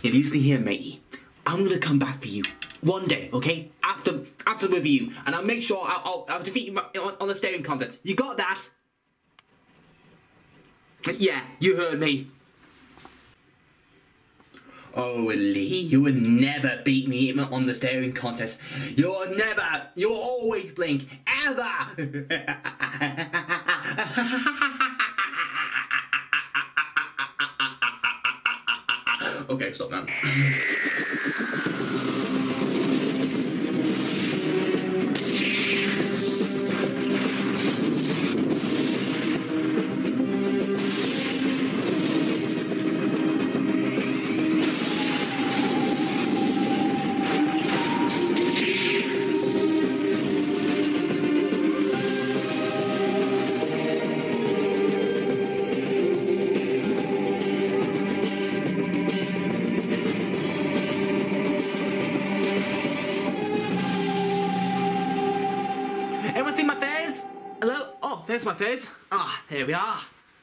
You listen here, matey. I'm gonna come back for you one day, okay? After the review, and I'll make sure I'll defeat you on the staring contest. You got that? Yeah, you heard me. Oh, Lee, you will never beat me on the staring contest. You'll always blink, ever. Okay, stop now. Anyone seen my face? Hello? Oh, there's my face. Ah, here we are.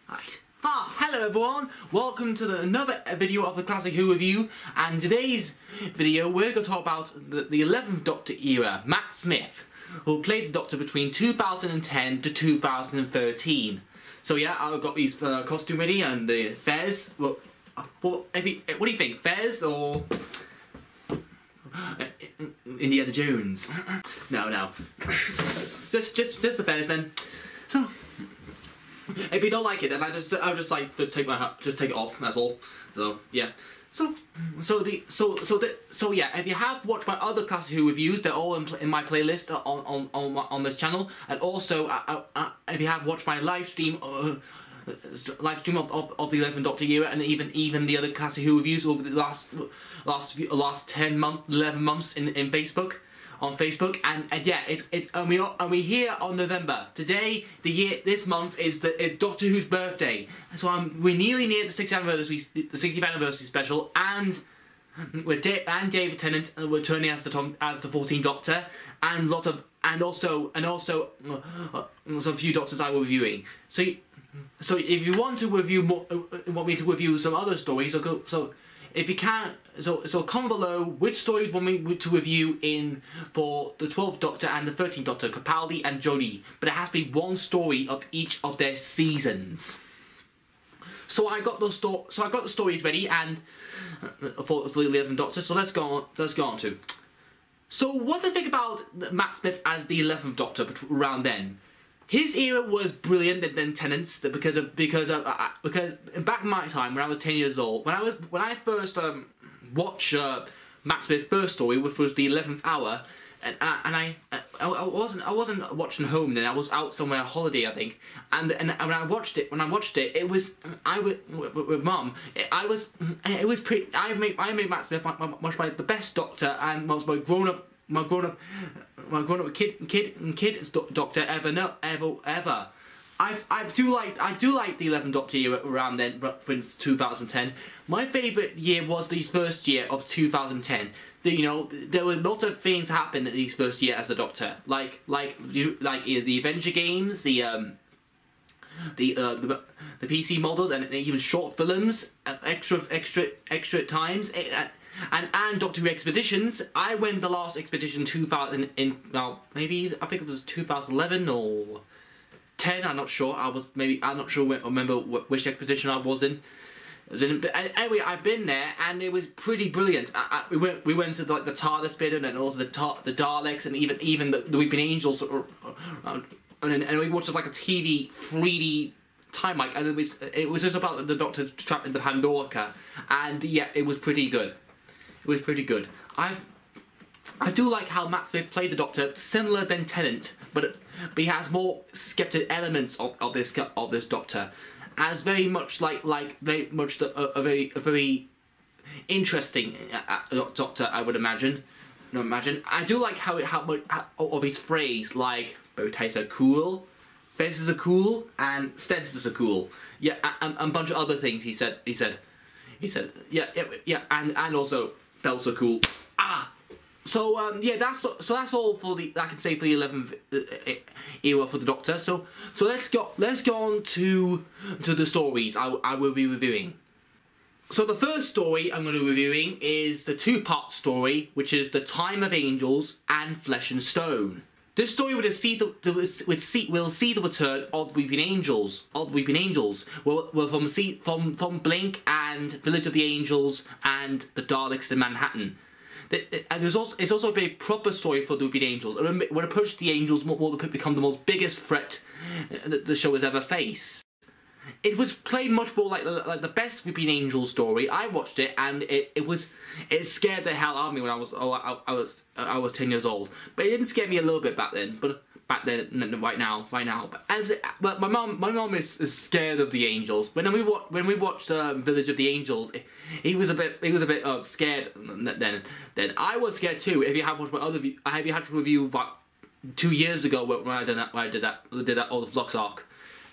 Right. Ah, hello everyone. Welcome to another video of the Classic Who review. And today's video, we're going to talk about the 11th Doctor era, Matt Smith, who played the Doctor between 2010 to 2013. So yeah, I've got these costume ready and the Fez. Look, what do you think? Fez or Indiana Jones? No. just the Fez then. So if you don't like it, then I'll just like to take take it off. That's all. So yeah. So yeah. If you have watched my other Classic Who reviews, they're all in my playlist on this channel. And also, if you have watched my live stream of the 11th Doctor era, and even the other Classic Who reviews over the last 11 months in Facebook. On Facebook, and yeah, we're here on November. Today, this month is Doctor Who's birthday, so we're nearly near the 60th anniversary special, and David Tennant returning as the 14th Doctor, and also some few Doctors I will be reviewing. So if you want to review more, want me to review some other stories, if you can, so comment below which stories want me to review for the 12th Doctor and the 13th Doctor, Capaldi and Jodie. But it has to be one story of each of their seasons. So I got the stories ready and for the 11th Doctor. So let's go on to. So what do you think about Matt Smith as the 11th Doctor around then? His era was brilliant than Tennant's because back in my time when I was 10 years old, when I first watched Matt Smith's first story, which was the 11th Hour, and I wasn't watching home then. I was out somewhere on holiday, I think, and when I watched it, it was with Mum. It was pretty. I made Matt Smith the best Doctor and was my grown up kid Doctor ever. I do like the 11th Doctor year around then, since 2010. My favourite year was the first year of 2010. There were a lot of things happen in this first year as the Doctor, like the Avenger games, the PC models, and even short films, extra times. And Doctor Who expeditions. I went the last expedition maybe I think it was 2011 or 10. I'm not sure. I'm not sure. Remember which expedition I was in. But anyway, I've been there and it was pretty brilliant. We went to the TARDIS bit and also the Daleks and even the Weeping Angels. And we watched like a TV 3D time and it was just about the Doctor trapped in the Pandora, and yeah, it was pretty good. It was pretty good. I do like how Matt Smith played the Doctor, similar than Tennant, but he has more skeptic elements of this Doctor, as very much a very interesting Doctor, I would imagine. I do like how of his phrase, like Bowties are cool, Fences are cool, and Stencils are cool. Yeah, and a bunch of other things he said. Yeah, and also belts are cool. So yeah, that's all for I can say for the 11th era for the Doctor. So let's go on to the stories I will be reviewing. So the first story I'm going to be reviewing is the two-part story, which is The Time of Angels and Flesh and Stone. This story will see the return of Weeping Angels. From Blink and Village of the Angels and the Daleks in Manhattan. And it's also a very proper story for the Weeping Angels. When approach the Angels will become the most biggest threat that the show has ever faced. It was played much more like the best Weeping Angels story. I watched it and it scared the hell out of me when I was 10 years old. But it didn't scare me a little bit back then. But right now. But my mom is scared of the Angels. When we watched Village of the Angels, he was a bit scared then. Then I was scared too. If you have watched my other, I had to review about 2 years ago when I did that all the Vlogs arc,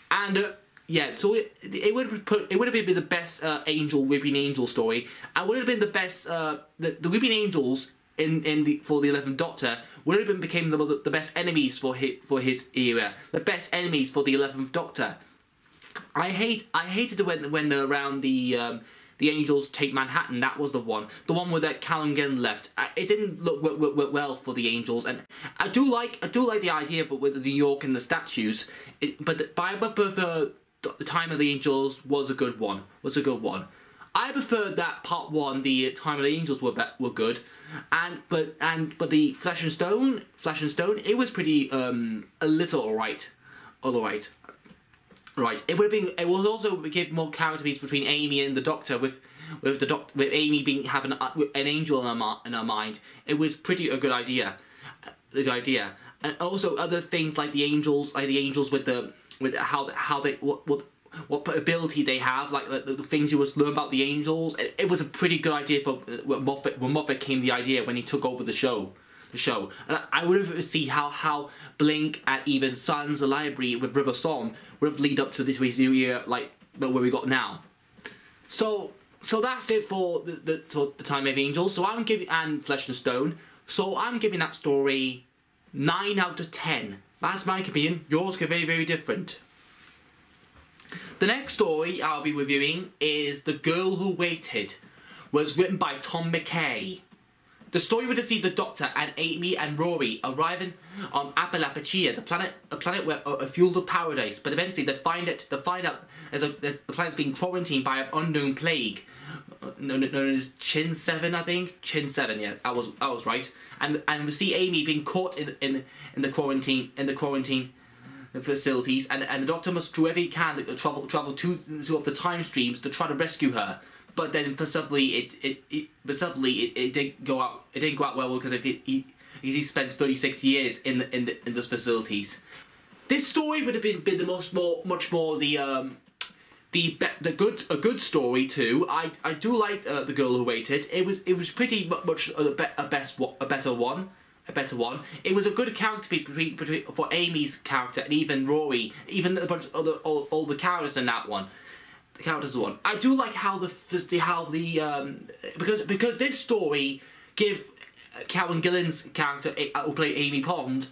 and. Yeah, so it would have been the best Weeping Angel story. And would have been the best the Weeping Angels for the 11th Doctor would have became the best enemies for his era, the best enemies for the 11th Doctor. I hated when around the Angels take Manhattan. That was the one where that Karen Gillan left. It didn't look well for the Angels, and I do like the idea of with New York and the statues. But I prefer. The Time of the Angels was a good one. I preferred that part 1. The Time of the Angels were good, but the Flesh and Stone, it was pretty a little alright. Right. It would also give more character piece between Amy and the Doctor with Amy having an angel in her mind. It was pretty a good idea. And also other things like the angels with what ability they have, like the things you must learn about the Angels. It was a pretty good idea for when Moffat came the idea when he took over the show. And I would have seen how Blink and even Sons the Library with River Song would have lead up to this new year, like where we got now. So that's it for the Time of Angels. So I'm giving and Flesh and Stone. So I'm giving that story 9 out of 10. That's my opinion. Yours could be very, very different. The next story I'll be reviewing is The Girl Who Waited. Was written by Tom McKay. The story would see the Doctor and Amy and Rory arriving on Apalachia, a planet where a fueled of paradise. But eventually they find out the planet's being quarantined by an unknown plague, known as Chin 7, I think. Chin 7, yeah, I was right. And we see Amy being caught in the quarantine facilities, and the Doctor must do whatever he can to travel to the time streams to try to rescue her. But then, for suddenly, it didn't go out. It didn't go out well because he spent 36 years in those facilities. This story would have been much more a good story too. I do like The Girl Who Waited. It was pretty much a better one. It was a good character piece for Amy's character and even Rory, even a bunch of all the characters in that one. The characters one. I do like how because this story give Karen Gillan's character who played Amy Pond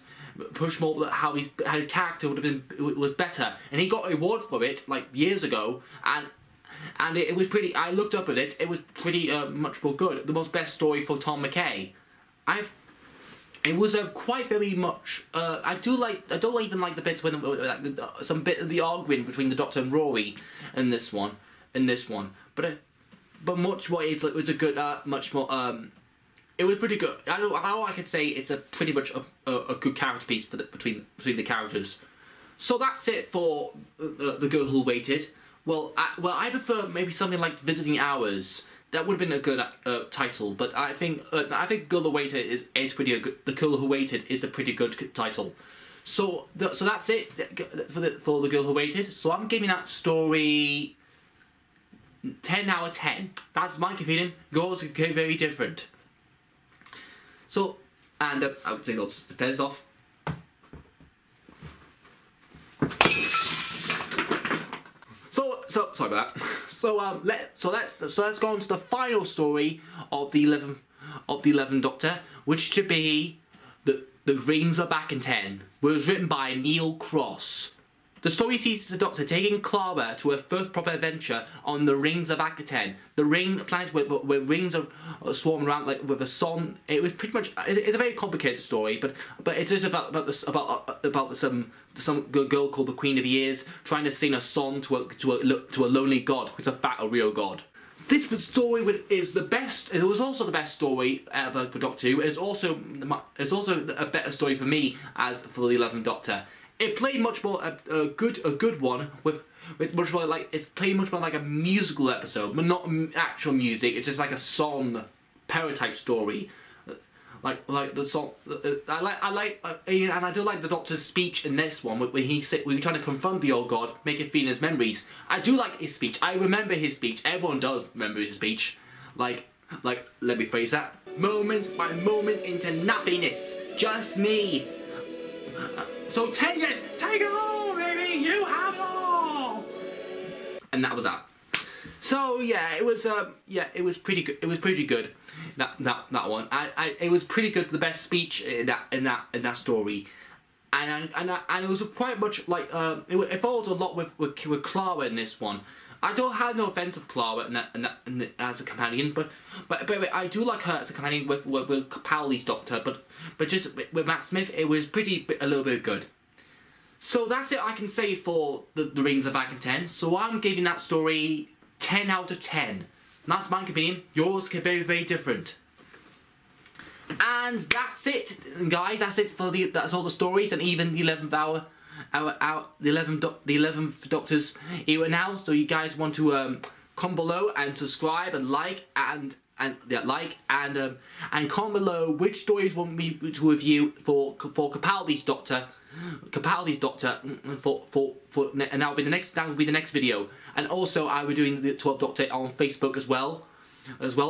push more how his character was better, and he got a award for it like years ago, and it was pretty. I looked up at it. It was pretty much more good. The most best story for Tom McKay. It was quite very much. I don't even like the bits when some bit of the arguing between the Doctor and Rory in this one. But much more. It was a good, much more. It was pretty good. I could say it's a pretty much a good character piece between the characters. So that's it for The Girl Who Waited. Well, I prefer maybe something like Visiting Hours. That would have been a good title, but I think Girl Who Waited is pretty good. The Girl Who Waited is a pretty good title. So that's it for the Girl Who Waited. So I'm giving that story 10 out of 10. That's my opinion. Yours is very different. So, and I would say let's the feathers off. So sorry about that. So let's go on to the final story of the 11th Doctor, which should be the Rings Are Back in 10. Was written by Neil Cross. The story sees the Doctor taking Clara to her first proper adventure on the rings of Akaten. The planets where rings are swarming around like with a sun. It was pretty much. It's a very complicated story, but it's just about some girl called the Queen of Years trying to sing a song to a lonely god who's in fact a real god. This story is the best. It was also the best story ever for Doctor Who. It's also a better story for me as for the 11th Doctor. It played much more a good one with much more like it's played much more like a musical episode, but not actual music. It's just like a song parody story, like the song. And I do like the Doctor's speech in this one when we're trying to confront the old god, making feel his memories. I do like his speech. I remember his speech. Everyone does remember his speech. Like let me phrase that. Moment by moment into nothingness, just me. So 10 years, take it all, baby, you have it all! And that was that. So yeah, it was pretty good. It was pretty good. That one. It was pretty good. The best speech in that story, and it was quite much like it follows a lot with Clara in this one. I don't have no offense of Clara as a companion, but I do like her as a companion with Capaldi's Doctor, but just with Matt Smith, it was a little bit good. So that's it I can say for the Rings of Akaten. So I'm giving that story 10 out of 10. That's my opinion. Yours could be very different. And that's it, guys. That's it for that's all the stories and even the 11th the 11th Doctor's era now. So you guys want to comment below and subscribe and like and comment below which stories you want me to review for Capaldi's Doctor. And that will be the next video. And also I will be doing the 12th Doctor on Facebook as well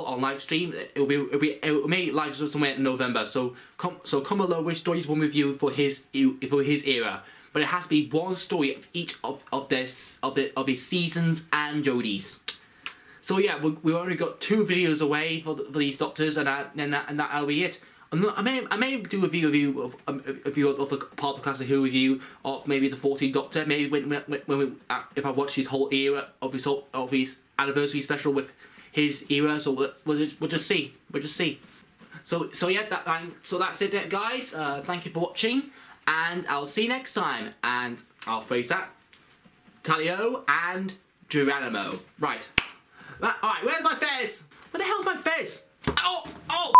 on live stream. It may live somewhere in November. So comment below which stories you want me to review for his era. But it has to be one story of each of his seasons and Jodie's. So yeah, we already got 2 videos away for these Doctors, and that'll be it. I may do a review of the part of the Classic Who review of maybe the 14th Doctor. Maybe when if I watch his whole era of his anniversary special with his era. So we'll just see. So yeah, so that's it, guys. Thank you for watching. And I'll see you next time. And I'll phrase that. Talio and Geronimo. Right. Alright, where's my fez? Where the hell's my fez? Oh!